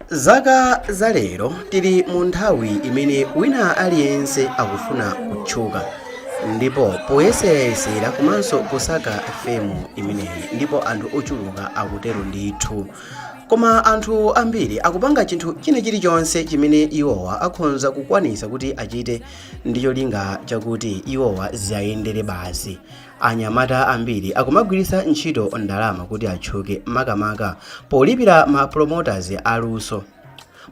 Zaka za lero tili mu nthawi imene wina aliyense akufuna kutchuka ndipo poyesera komanso kusaka femu imeneyi ndipo anthu ochuluka akutero ndithu. Koma anthu ambiri akupanga chinthu chilichonse chimene iwowa akhoza kukwanisa kuti achite ndi cholinga chakuti iwowa ziyendere basi. Anyamata ambiri akumagwiritsa ntchito ndalama kuti atchuke makamaka polipira ma promoters aluso.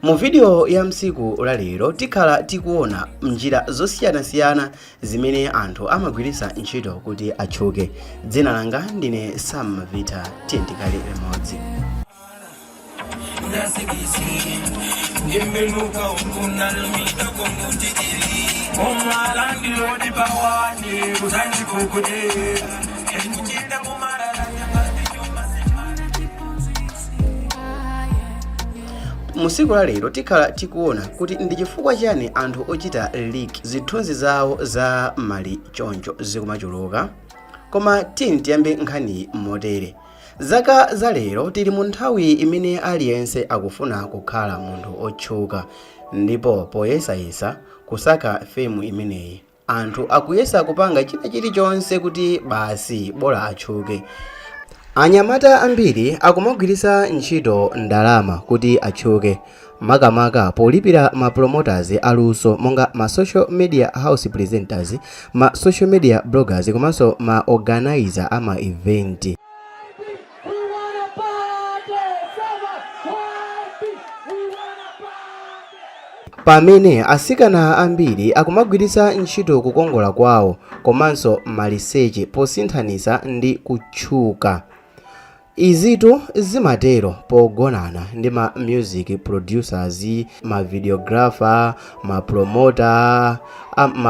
Mu video ya msiku la lero tikhala tikuona njira zosiyanasiyana zimene anthu amagwiritsa ntchito kuti atchuke. Dzina langa ndine Sam Vita, tiyentikale limodzi. Musiku la lero tikhala tikuona kuti ndi chifukwa chani anthu ochita leak zithunzi zawo za mali choncho zikumachuluka. Koma tiyambe nkhani motere. Zaka za lero tili mu nthawi imene aliyense akufuna kukhala munthu otchuka ndipo poyesayesa kusaka femu imeneyi anthu akuyesa kupanga chilichonse kuti basi bola atchuke. Anyamata ambiri akumagwiritsa ntchito ndalama kuti atchuke makamaka polipira ma promoters aluso monga ma social media house presenters, ma social media bloggers komanso ma organizer ama event. Pamene asikana ambiri akumagwiritsa ntchito kukongola kwawo komanso maliseche posinthanisa ndi kutchuka. Izitu zimatero pogonana ndi ma music producers, ma videographer, ma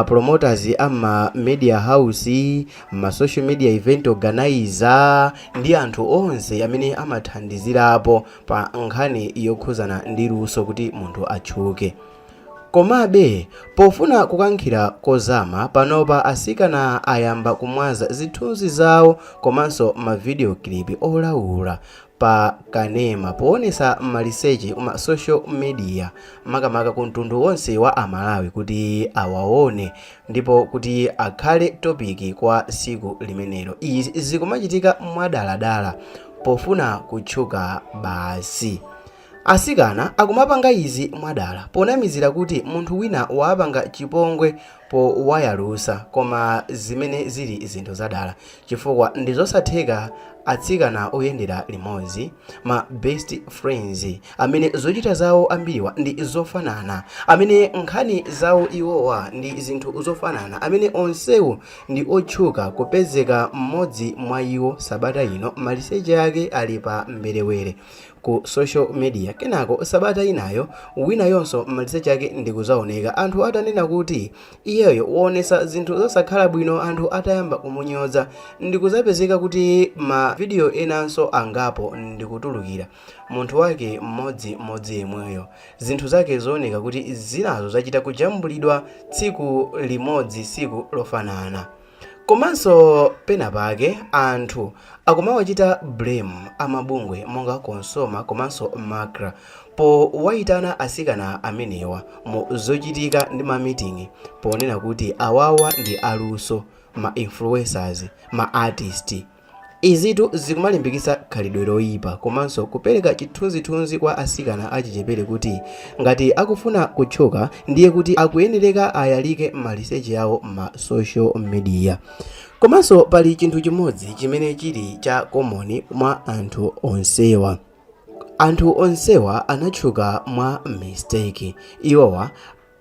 promoters ama media house, ma social media event organizer ndi anthu onse amene amathandizirapo pa nkhani yokhuzana ndi luso kuti munthu atchuke. Komabe pofuna kukankhira kozama panopa asikana ayamba kumwaza zithunzi zawo komanso ma video clip olaula pa kanema poonesa maliseche kuma social media makamaka ku mtundu wonse wa amalawi kuti awaone ndipo kuti akhale topic kwa siku limenelo. Izi zikumachitika mwadaladala pofuna kutchuka basi. Asikana akumapanga izi mwadala ponamizira kuti munthu wina wapanga chipongwe powayalusa, koma zimene zili zinthu zadala chifukwa ndi zosatheka. Atsikana oyendera limodzi, ma best friends amene zochita zawo ambiriwa ndi zofanana, amene nkhani zawo iwowa ndi zinthu zofanana, amene onsewo ndi otchuka kupezeka mmodzi mwa iwo sabata ino maliseche ake ali pa mberewere ku social media. Kenako sabata inayo wina yonso maliseche ake ndi kuzaoneka anthu atanena kuti iyeyo woonesa zinthu zosakhala bwino, anthu atayamba kumunyoza ndi kuzapezeka kuti ma video enanso angapo ndi kutulukira munthu wake mmodzi yemweyo. Zinthu zake zooneka kuti zinazo zachita kujambulidwa tsiku limodzi, siku lofanana. Komanso pena pake anthu akumawachita blame amabungwe monga Konsoma komanso Makra po wayitana asikana amenewa mu zochitika ndi ma meeting ponena kuti awawa ndi aluso, ma influencers, ma artist. Izitu zikumalimbikitsa khalidwe loyipa komanso kupereka chithunzithunzi kwa asikana achichepere kuti ngati akufuna kutchuka ndiye kuti akuyenereka ayalike maliseche yawo ma social media. Komanso pali chinthu chimodzi chimene chili cha common mwa anthu onsewa. Anthu onsewa anatchuka mwa mistake. Iwowa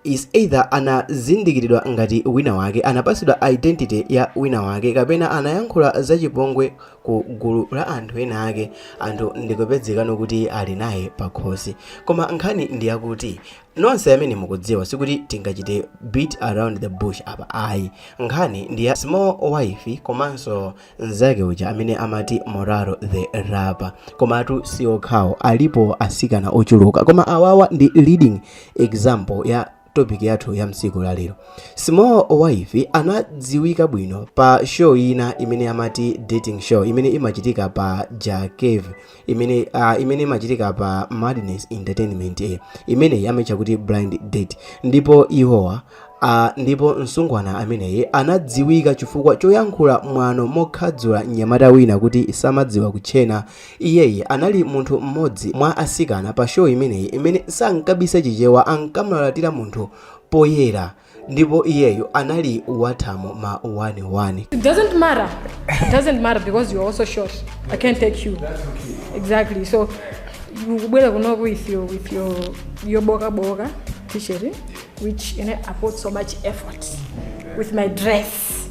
is either anazindikiridwa ngati wina wake, anapasidwa identity ya wina wake, kapena anayankhula zachipongwe ku gulu la anthu ena ake, anthu ndikupezekano kuti ali naye pakhosi. Koma nkhani ndi yakuti nonse amene mukudziwa sikuti tingachite beat around the bush apa ayi. Nkhani ndi ya small wife komanso nzake uja amene amati Moraro the rapper. Komatu si okhawo, alipo asikana ochuluka, koma awawa ndi leading example ya topic yathu ya msiku la lero. Small wife anadziwika bwino pa show ina imene amati dating show imene imachitika pa Jacave imene imachitika pa Madness Entertainment imene yamecha kuti blind date, ndipo iwowa ndipo msungwana ameneye anadziwika chifukwa choyankhula mwano mokhadzula mnyamata wina kuti samadziwa kuchena. Iyeyi anali munthu mmodzi mwa asikana pa show imeneyi imene sankabisa chichewa, ankamulalatira munthu poyera, ndipo iyeyo anali wathamo ma 1-1. It doesn't matter because you're also short. I can't take you. That's okay. Exactly. So you will go with your boga t-shirt, which I put so much effort with my dress.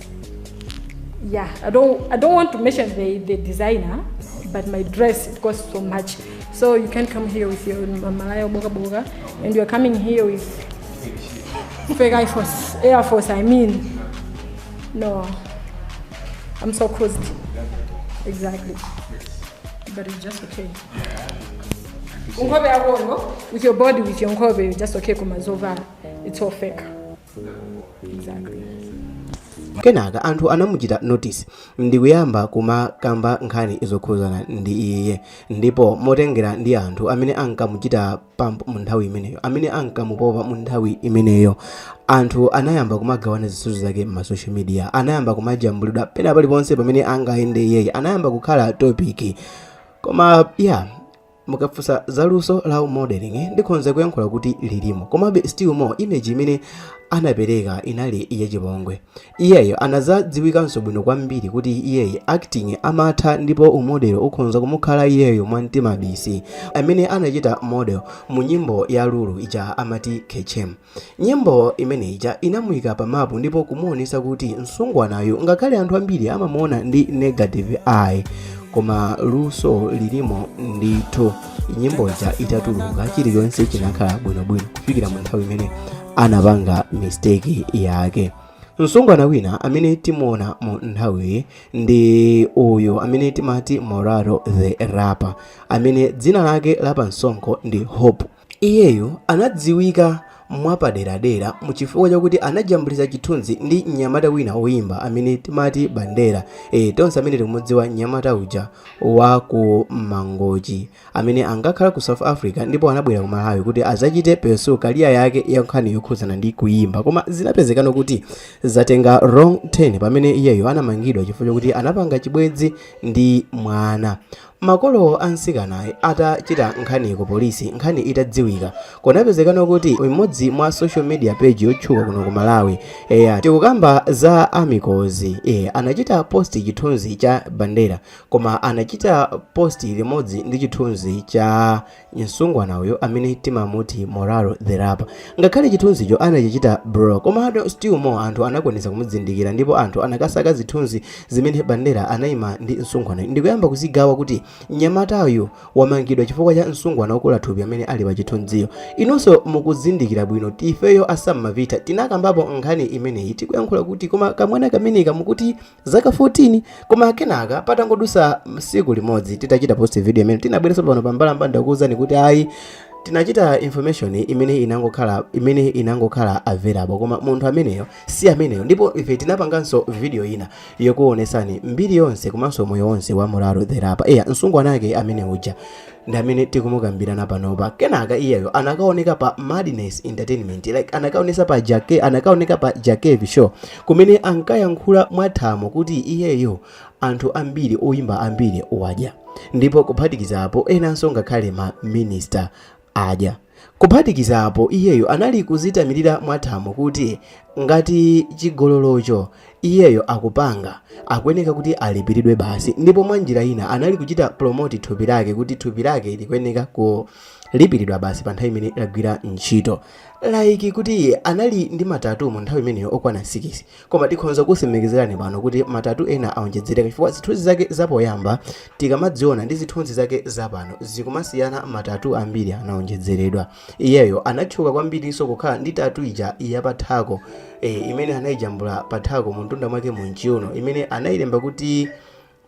Yeah, I don't want to mention the designer, but my dress, it costs so much. So you can come here with your Malaya boga, and you're coming here with fake Air Force. I mean, no, I'm so cozy. Exactly, but it's just okay. With your body, with your nkobe, just okay kumazova. It's all fake. Exactly. Kenaka anthu anamuchita notice ndikuyamba kumakamba nkhani izokhuzana ndi iye, ndipo motengera ndi anthu amene ankamuchita pampo mu nthawi imeneyo, amene ankamupopa mu nthawi imeneyo, anthu anayamba kumagawana zisudzo zake ma social media, anayamba kumajambulidwa pena paliponse pamene angayende iyeyi, anayamba kukhala topic. Koma mukafunsa zaluso la modeling ndikhonza kuyankhula kuti lilimo, komabe still more image imene anapereka inali yachipongwe. Iyeyo anazadziwikanso bwino kwambiri kuti iyeyi acting amatha, ndipo umodelo ukhonza kumukhala iyeyo mwamtima bisi amene anachita model mu nyimbo ya Lulu ija amati Kechem. Nyimbo imene ija inamuyika pa mapu ndipo kumuonesa kuti msungwanayo ngakhale anthu ambiri amamuona ndi negative eye, koma luso lilimo ndithu. Nyimbo ija itatuluka chilichonse chinakhala bwinobwino kufikira mu nthawi imene anapanga mistake yake. Msungwana wina amene timuona mu nthawi ndi uyu amene timati Moraro the rapper, amene dzina lake lapansonko ndi Hope. Iyeyo anadziwika mwapaderadera muchifukwa chakuti anajambulisa chithunzi ndi mnyamata wina woyimba amene timati Bandera. Tonse amene tikumudziwa mnyamata uja wa ku Mangochi amene angakhala ku South Africa ndipo anabwera ku Malawi kuti azachite pursue career yake ya nkhani yokhuzana ndi kuyimba, koma zinapezekana kuti zatenga wrong turn pamene iyeyo anamangidwa chifukwa chakuti anapanga chibwedzi ndi mwana. Makolo ansikana atachita nkhani ku polisi, nkhani itadziwika, kunapezekana kuti imodzi mwa social media page yotchuka kuno ku Malawi tikukamba za Amikozi anachita post chithunzi cha Bandera, koma anachita post limodzi ndi chithunzi cha msungwana uyo amene timamuti Moraro the rapper. Ngakhale chithunzicho anachichita bro, koma still more anthu anakwanisa kumudzindikira, ndipo anthu anakasaka zithunzi zimene Bandera anayima ndi msungwana ndikuyamba kuzigawa kuti nyamatayo wamangidwa chifukwa cha msungwana ukula thupi amene ali pa chithunziyo. Inonso mukuzindikira bwino ifeyo asamavita tinakambapo nkhani imeneyi tikuyankhula kuti koma kamwana kameneka mukuti zaka 14, koma kenaka patangodusa siku limodzi titachita post video imene tinabwereso pano pambalamba ndakuwuzani kuti ayi tinachita information imene inangokhala available, koma munthu ameneyo si ameneyo, ndipo ife tinapanganso video ina yokuonesani mbiri yonse komanso moyo wonse wa Moraro the rapper. Msungwana wake amene uja ndi amene tikumukambirana panopa. Kenaka iyeyo anakaoneka pa Madness Entertainment, anakaoneka pa Jacave show kumene ankayankhula mwathamo kuti iyeyo anthu ambiri oyimba ambiri wadya, ndipo kuphatikizapo enanso ngakhale ma minister adya. Kuphatikizapo iyeyo anali kuzitamirira mwathamo kuti ngati chigololocho iyeyo akupanga akweneka kuti alipiridwe basi, ndipo mwanjira ina anali kuchita promote thupi lake kuti thupi lake likweneka kulipiridwa basi pa nthawi imene lagwira ntchito. Like kuti anali ndi matatu mu nthawi imeneyo okwana 6, koma tikhonza kusemekezerani pano kuti matatu ena aonjezereka chifukwa zithunzi zake zapoyamba tikamadziona ndi zithunzi zake zapano zikumasiyana, matatu ambiri anaonjezeredwa. Iyeyo anatchuka kwambiriso kukhala ndi tatu ija yapathako imene anayijambula pathako mu mtunda mwake mu nchiuno, imene anayilemba kuti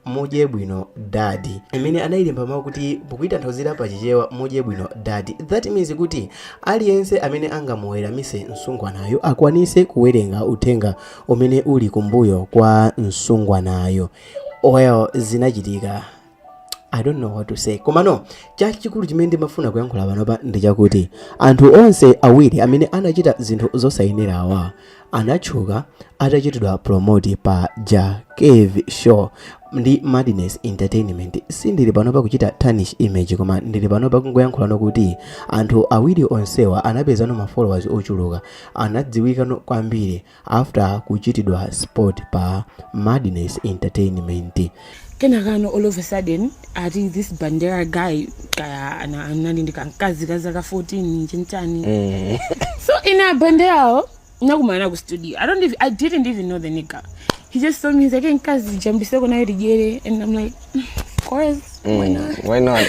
mudye bwino daddy, imene anayilemba mawu kuti pokuyitanthauzira pachichewa mudye bwino daddy, that means kuti aliyense amene angamuweramise msungwanayo akwanise kuwerenga uthenga umene uli kumbuyo kwa msungwanayo. Well, zinachitika, I don't know what to say. Komano chachikulu chimene ndimafuna kuyankhula panopa ndi chakuti anthu onse awiri amene anachita zinthu zosayenerawa anatchuka atachitidwa promote pa Cave Show ndi Madness Entertainment. Sindili panopa kuchita tarnish image, koma ndili panopa kungoyankhulano kuti anthu awiri onsewa anapezano ma followers ochuluka, anadziwikano kwambiri after kuchitidwa sport pa Madness Entertainment. Kenakano all of a sudden ati this bandera guy analindika nkazi kazaka 14 chintani. So in a bandera nakumana ku studio, I didn't even know the nigga. He just told me, he's like, nkazi jambise kona rigere, and I'm like, of course, why not? Why not?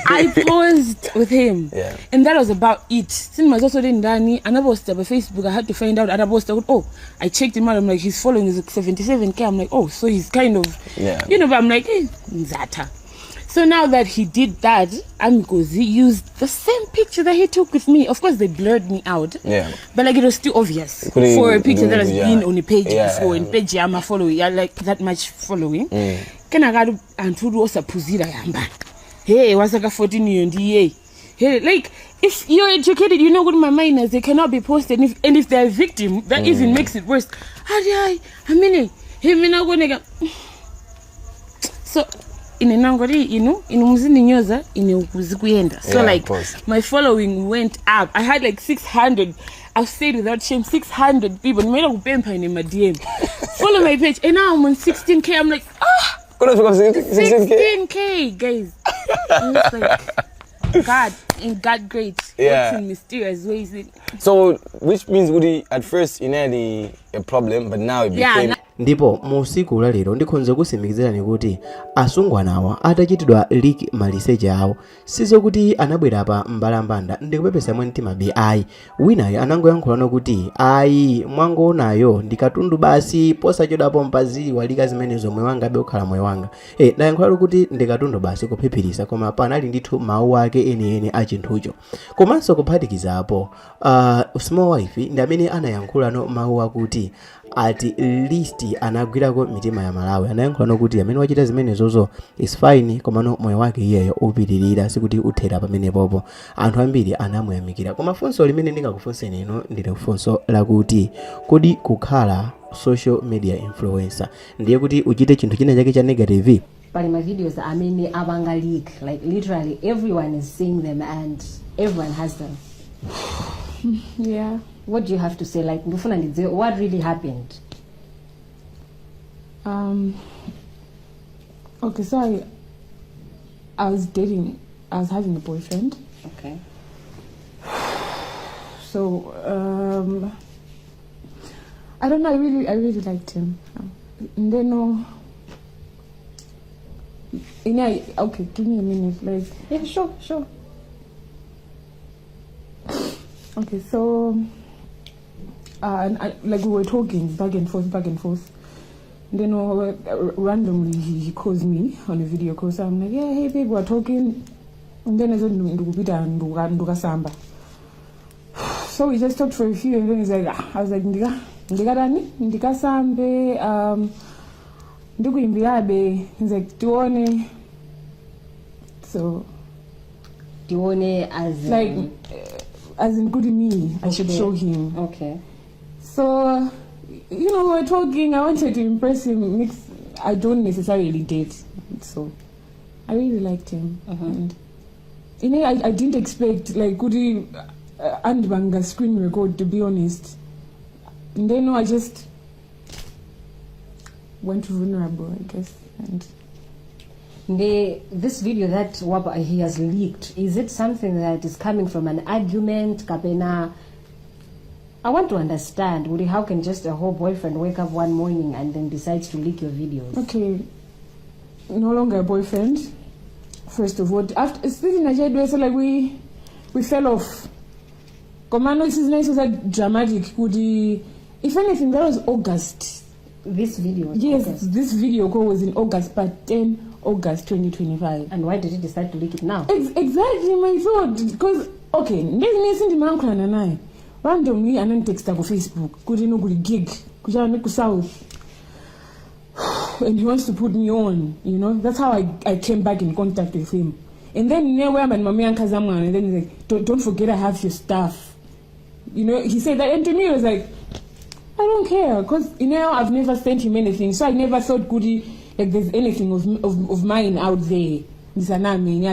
I posed with him, yeah. And that was about it. Since my also didn't dani, another post on Facebook, I had to find out other post. Oh, I checked him out. I'm like, he's following is 77k. I'm like, oh, so he's kind of, you know. But I'm like, Zata. So now that he did that, because he used the same picture that he took with me. Of course, they blurred me out. Yeah. But like it was still obvious for a picture that has been on a page before. In page I'm following, like that much following. Can I go and to do puzira yamba? Hey, was like a 14 year old. Hey, like if you're educated, you know what my mind is. They cannot be posted, and if they're a victim, that even makes it worse. I mean, hey, me not gonna. So. Inenangori inumuzini nyoza inekuzikuyenda. So like my following went up. I had like 600. I've said without shame 600 people. Nimela kupempa in my DM. Follow my page and now I'm on 16k. I'm like 16k guys. And it's like God in God great. Works in mysterious ways. So which means Udi at first you had a problem, but now it became ndipo mu siku la lero ndikhonza kusimikizirani kuti asungwanawa atachitidwa leak maliseche awo sizokuti anabwera pa mbalambanda ndikupepesa mwe mtima bi winayo anangoyankhulano kuti ayi mwangoonayo ndikatundu basi posachodapo mpaziwa lika zimene zomwe wanga bekhala moyo wanga ndayankhulalo kuti ndikatundu basi kuphiphiritsa, koma panali ndithu mawu ake enieni a chinthucho. Komanso kuphatikizapo small wife ndi amene anayankhulano mawu akuti at least anagwirako mitima ya Malawi, anayankhulano kuti amene wachita zimene zozo is fine, komano moyo wake iyeyo upitirira sikuti uthera pamene popo. Anthu ambiri anamuyamikira. Koma funso limene ndingakufunseni ino ndile funso lakuti kodi kukhala social media influencer ndiye kuti uchite chinthu china chake cha negative? But my videos amene abanga leak, like literally everyone is seeing them and everyone has them. Yeah. What do you have to say? Like, what really happened? Okay, so I was having a boyfriend. Okay. So, I don't know, I really liked him. And then, okay, give me a minute. Like, yeah, sure. Okay, so, like we were talking back and forth. And then randomly he calls me on a video call. So I'm like, yeah, hey babe, we're talking. And then I said, ndukasamba. So we just talked for a few, and then he's like, I was like, ndikasambe, ndikuimbiabe. He's like, tione. So, tione as like, as in good me, I should show him. Okay. So, we were talking. I wanted to impress him. I don't necessarily date, so I really liked him. And I didn't expect like could he andbanga screen record, to be honest. And then I just went vulnerable, I guess. And this video that he has leaked, is it something that is coming from an argument, Kapena? I want to understand, how can just a whole boyfriend wake up one morning and then decides to leak your videos? Okay, no longer a boyfriend. First of all, after speaking Nigeria, so like we fell off. Commando is nice, was that dramatic. If anything, that was August. This video was Yes, August. this video call was in August, but 10 August 2025. And why did you decide to leak it now? Exactly my thought. Because, okay, there's nothing to man randomly and then text on Facebook. Could you know good gig? Could you know south? And he wants to put me on, you know. That's how I came back in contact with him. And then where my mommy and Kazama, and then he's like, don't forget I have your stuff. You know, he said that, and to me it was like, I don't care, because you know I've never sent him anything, so I never thought goody like there's anything of mine out there. This and I mean,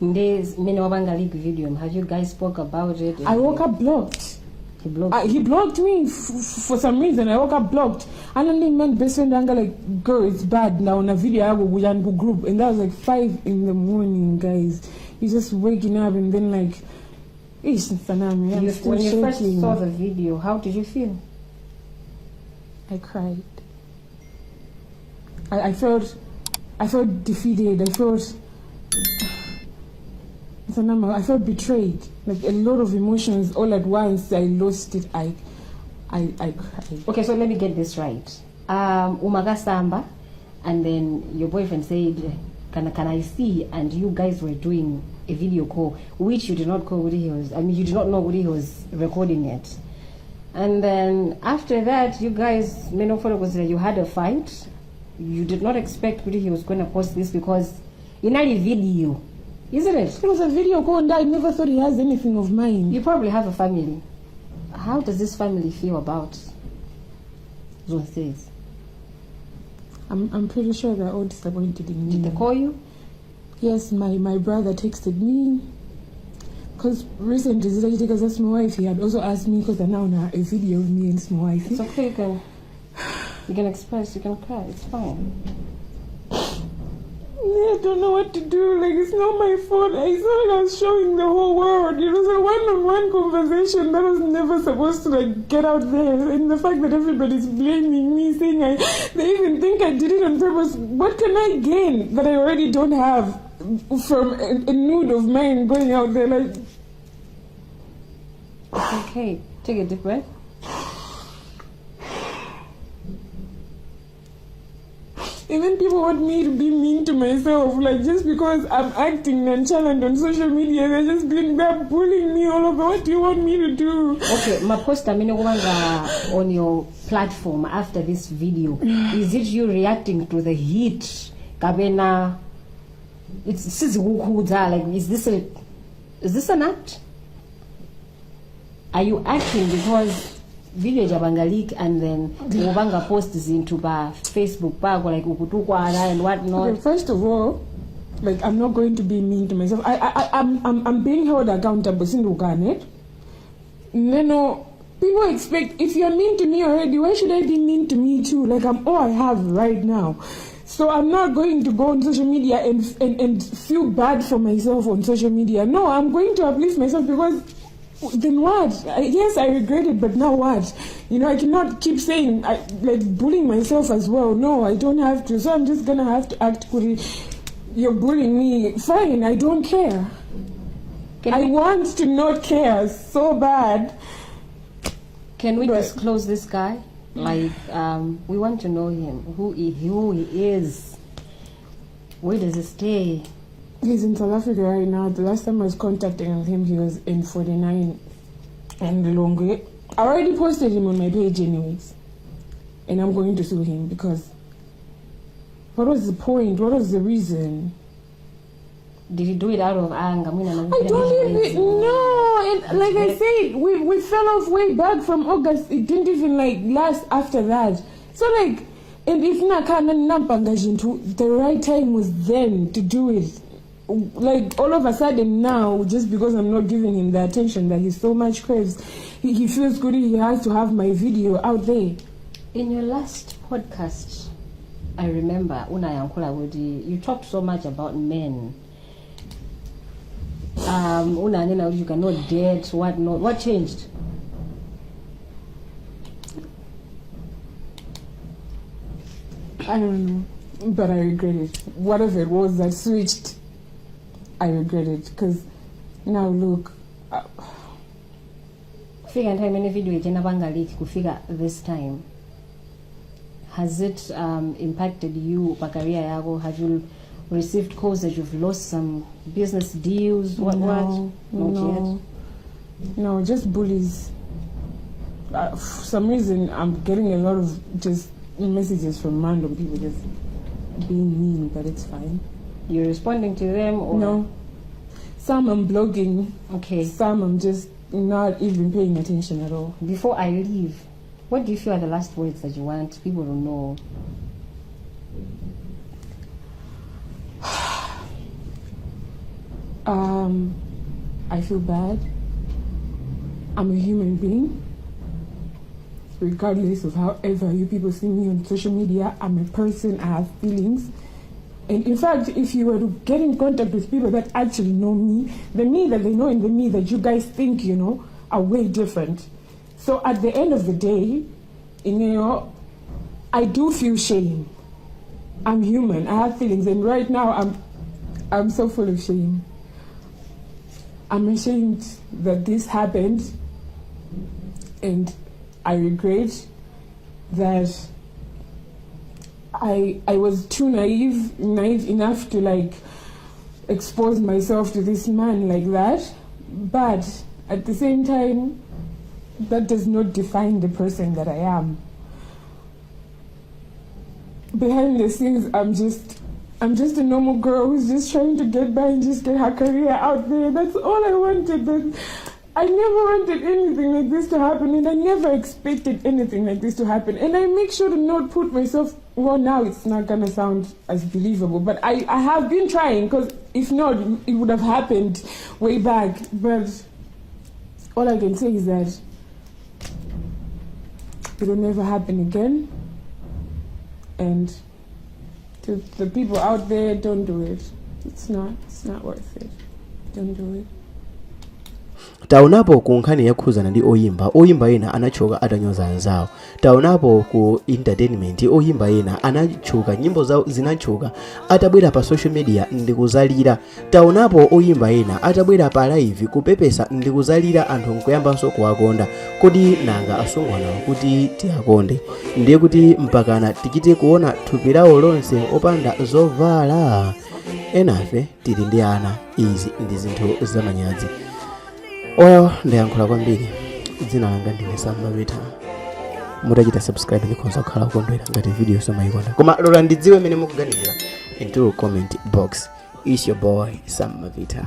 There's many Wabanga leak video. Have you guys spoke about it? I woke up blocked. He blocked. He blocked me for some reason. I woke up blocked. And then man best friend anger like, girl, it's bad now on a video I will Yanbu group, and that was like 5 in the morning, guys. You're just waking up and then like, When you first saw the video, how did you feel? I cried. I felt defeated. I felt betrayed. Like a lot of emotions all at once. I lost it. I cried. Okay, so let me get this right. Umaga Samba, and then your boyfriend said, can I see? And you guys were doing a video call, which you did not call Woody Hills. I mean, you did not know Woody was recording it. And then after that, you guys, you had a fight. You did not expect Woody he was going to post this because in a video, isn't it? It was a video call, and I never thought he has anything of mine. You probably have a family. How does this family feel about Zone says? I'm pretty sure they're all disappointed in me. Did they call you? Yes, my brother texted me. Because recently, because that's my wife, he had also asked me, because I now have a video of me and my wife. It's okay, you can express, you can cry, it's fine. I don't know what to do. Like, it's not my fault. I thought I was showing the whole world. It was a one-on-one conversation that was never supposed to like get out there. And the fact that everybody's blaming me, saying they even think I did it on purpose. What can I gain that I already don't have from a nude of mine going out there? Like, okay, take a deep breath. Even people want me to be mean to myself, like just because I'm acting nonchalant on social media, they're bullying me all over. What do you want me to do? Okay, my post on your platform after this video. Is it you reacting to the heat? Kabena, it's like, is this an act? Are you acting because video jabanga leak and then ubanga posts into Facebook bag like ukutukwa and whatnot? Okay, first of all, like I'm not going to be mean to myself. I'm being held accountable. Sindukanet. No, people expect if you're mean to me already, why should I be mean to me too? Like I'm all I have right now. So I'm not going to go on social media and feel bad for myself on social media. No, I'm going to uplift myself because then what? Yes, I regret it, but now what? You know, I cannot keep saying, like, bullying myself as well. No, I don't have to. So I'm just going to have to act kuri. You're bullying me. Fine, I don't care. I want to not care so bad. Can we disclose this guy? Like, we want to know him. Who he is. Where does he stay? He's in South Africa right now. The last time I was contacting him, he was in 49 and Lilongwe. I already posted him on my page anyways. And I'm going to sue him because what was the point? What was the reason? Did he do it out of anger? I don't even know. And like I said, we fell off way back from August. It didn't even like last after that. So like, and if the right time was then to do it. Like all of a sudden now, just because I'm not giving him the attention that he so much craves, he feels good. He has to have my video out there. In your last podcast, I remember you talked so much about men. You cannot date, what not? What changed? I don't know, but I regret it. Whatever it was that switched, I regret it because now look. Figure time any video kufika this time. has it impacted you, career yako? Have you received calls that you've lost some business deals? What? Not yet. No, just bullies. For some reason, I'm getting a lot of just messages from random people just being mean, but it's fine. You're responding to them, or no? Some I'm blogging. Okay. Some I'm just not even paying attention at all. Before I leave, what do you feel are the last words that you want people to know? I feel bad. I'm a human being. Regardless of however you people see me on social media, I'm a person, I have feelings. And in fact, if you were to get in contact with people that actually know me, the me that they know and the me that you guys think, you know, are way different. So at the end of the day, you know, I do feel shame. I'm human, I have feelings, and right now I'm so full of shame. I'm ashamed that this happened, and I regret that I was too naive enough to like expose myself to this man like that. But at the same time, that does not define the person that I am. Behind the scenes, I'm just a normal girl who's just trying to get by and just get her career out there. That's all I wanted. I never wanted anything like this to happen, and I never expected anything like this to happen. And I make sure to not put myself, well, now it's not going to sound as believable, but I have been trying, because if not, it would have happened way back. But all I can say is that it will never happen again. And to the people out there, don't do it. It's not worth it. Don't do it. Taonapo ku nkhani yakhuzana ndi oyimba ena anachoka atanyoza anzawo. Taonapo ku entertainment oyimba ena anachoka, nyimbo zawo zinachoka atabwera pa social media ndi kuzalira. Taonapo oyimba ena atabwera pa live kupepesa ndi kuzalira, anthu nkuyambanso kuwakonda. Kodi nanga asungwana kuti tiakonde? Ndiye kuti mpakana tichite kuona thupi lawo lonse opanda zovala. Enafe tili ndi ana, izi ndi zinthu zamanyazi. Ndayankhula kwambiri. Dzina langa ndine Samavita. Mutachita subscribe ndikonza kukhala kukondwera ngati video somayikonda. Koma lola ndidziwe mene mukuganizira into comment box. Is your boy Samavita.